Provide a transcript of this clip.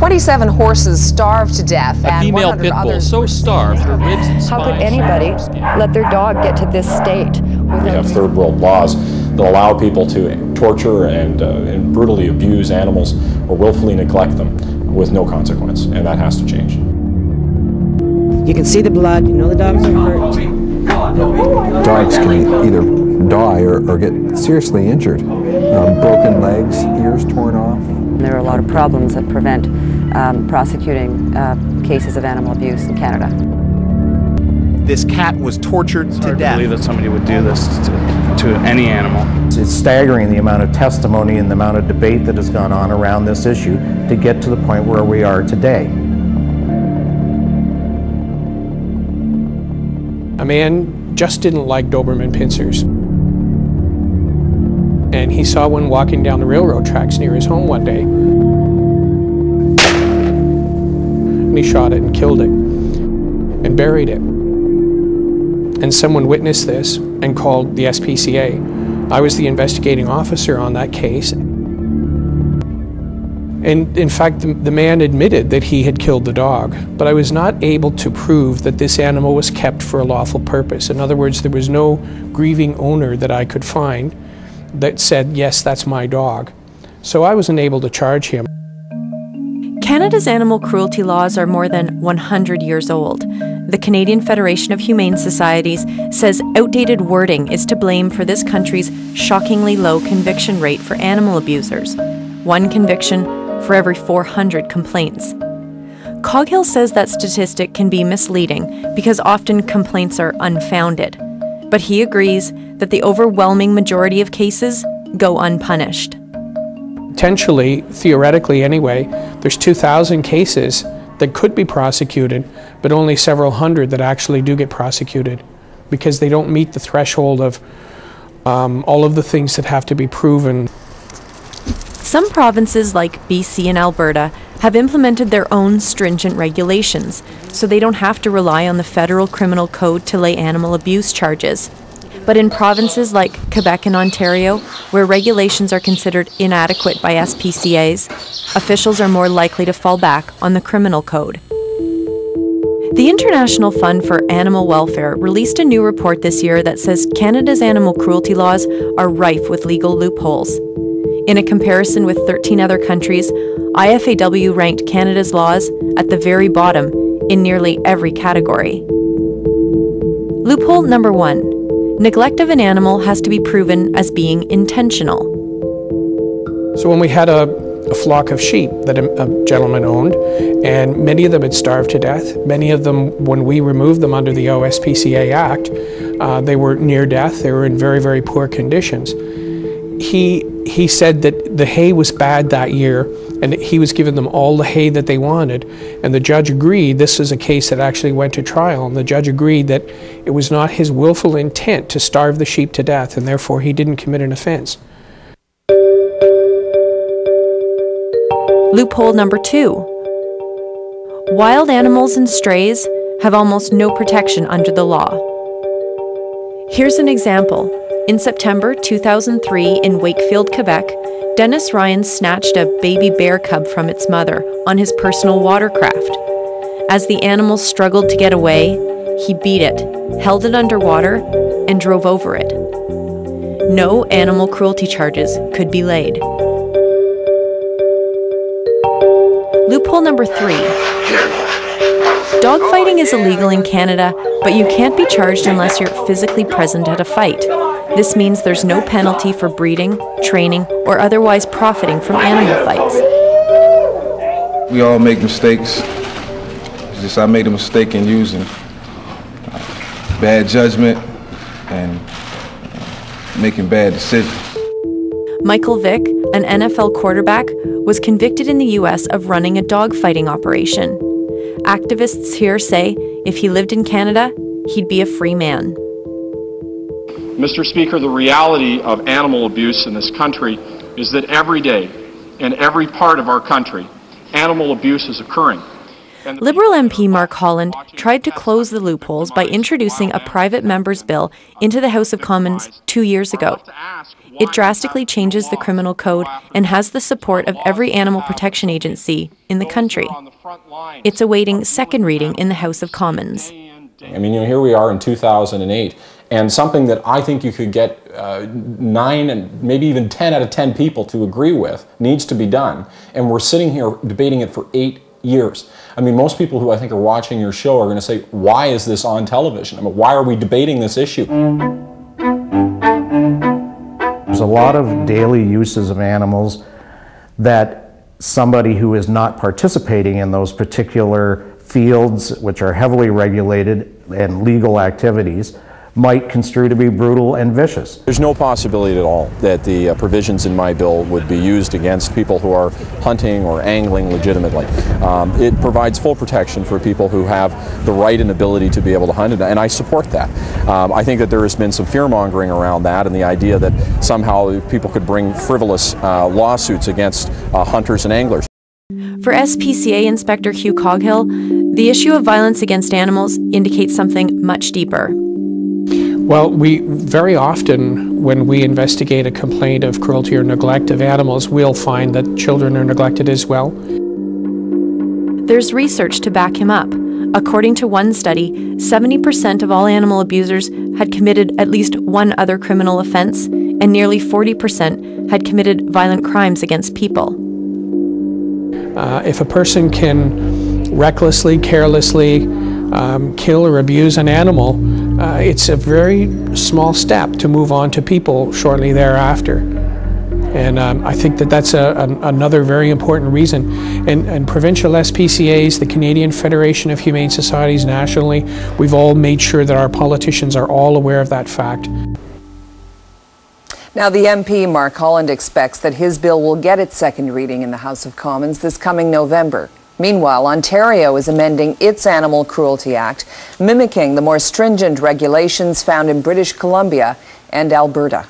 27 horses starved to death. A female pit bull so starved her ribs and spine. How could anybody let their dog get to this state? We have third world laws that allow people to torture and brutally abuse animals or willfully neglect them with no consequence, and that has to change. You can see the blood, you know the dogs are hurt. Dogs can either die or get seriously injured. Broken legs, ears torn off. There are a lot of problems that prevent prosecuting cases of animal abuse in Canada. This cat was tortured to death. I believe that somebody would do this to any animal. It's staggering the amount of testimony and the amount of debate that has gone on around this issue to get to the point where we are today. A man just didn't like Doberman pincers. And he saw one walking down the railroad tracks near his home one day. And he shot it and killed it and buried it. And someone witnessed this and called the SPCA. I was the investigating officer on that case. And in fact, the man admitted that he had killed the dog, but I was not able to prove that this animal was kept for a lawful purpose. In other words, there was no grieving owner that I could find that said, yes, that's my dog. So I wasn't able to charge him. Canada's animal cruelty laws are more than 100 years old. The Canadian Federation of Humane Societies says outdated wording is to blame for this country's shockingly low conviction rate for animal abusers. 1 conviction for every 400 complaints. Coghill says that statistic can be misleading because often complaints are unfounded. But he agrees that the overwhelming majority of cases go unpunished. Potentially, theoretically anyway, there's 2,000 cases that could be prosecuted, but only several hundred that actually do get prosecuted because they don't meet the threshold of all of the things that have to be proven. Some provinces like BC and Alberta have implemented their own stringent regulations, so they don't have to rely on the federal criminal code to lay animal abuse charges. But in provinces like Quebec and Ontario, where regulations are considered inadequate by SPCAs, officials are more likely to fall back on the criminal code. The International Fund for Animal Welfare released a new report this year that says Canada's animal cruelty laws are rife with legal loopholes. In a comparison with 13 other countries, IFAW ranked Canada's laws at the very bottom in nearly every category. Loophole number 1. Neglect of an animal has to be proven as being intentional. So when we had a flock of sheep that a gentleman owned, and many of them had starved to death, many of them, when we removed them under the OSPCA Act, they were near death, they were in very, very poor conditions. He said that the hay was bad that year and he was giving them all the hay that they wanted, and the judge agreed. This is a case that actually went to trial, and the judge agreed that it was not his willful intent to starve the sheep to death, and therefore he didn't commit an offense. Loophole number 2. Wild animals and strays have almost no protection under the law. Here's an example. In September 2003 in Wakefield, Quebec, Dennis Ryan snatched a baby bear cub from its mother on his personal watercraft. As the animal struggled to get away, he beat it, held it underwater, and drove over it. No animal cruelty charges could be laid. Loophole number 3. Dogfighting is illegal in Canada, but you can't be charged unless you're physically present at a fight. This means there's no penalty for breeding, training, or otherwise profiting from animal fights. We all make mistakes. It's just I made a mistake in using bad judgment and making bad decisions. Michael Vick, an NFL quarterback, was convicted in the U.S. of running a dogfighting operation. Activists here say if he lived in Canada, he'd be a free man. Mr. Speaker, the reality of animal abuse in this country is that every day, in every part of our country, animal abuse is occurring. Liberal MP Mark Holland tried to close the loopholes by introducing a private member's bill into the House of Commons 2 years ago. It drastically changes the criminal code and has the support of every animal protection agency in the country. It's awaiting second reading in the House of Commons. I mean, here we are in 2008, and something that I think you could get 9 and maybe even 10 out of 10 people to agree with needs to be done, and we're sitting here debating it for 8 years. I mean, most people who I think are watching your show are going to say, why is this on television? I mean, why are we debating this issue? There's a lot of daily uses of animals that somebody who is not participating in those particular fields, which are heavily regulated and legal activities, might construe to be brutal and vicious. There's no possibility at all that the provisions in my bill would be used against people who are hunting or angling legitimately. It provides full protection for people who have the right and ability to be able to hunt, and I support that. I think that there has been some fear-mongering around that and the idea that somehow people could bring frivolous lawsuits against hunters and anglers. For SPCA Inspector Hugh Coghill, the issue of violence against animals indicates something much deeper. Well, we very often, when we investigate a complaint of cruelty or neglect of animals, we'll find that children are neglected as well. There's research to back him up. According to one study, 70% of all animal abusers had committed at least one other criminal offense, and nearly 40% had committed violent crimes against people. If a person can recklessly, carelessly kill or abuse an animal, it's a very small step to move on to people shortly thereafter. And I think that that's another very important reason. And provincial SPCAs, the Canadian Federation of Humane Societies nationally, we've all made sure that our politicians are all aware of that fact. Now, the MP, Mark Holland, expects that his bill will get its second reading in the House of Commons this coming November. Meanwhile, Ontario is amending its Animal Cruelty Act, mimicking the more stringent regulations found in British Columbia and Alberta.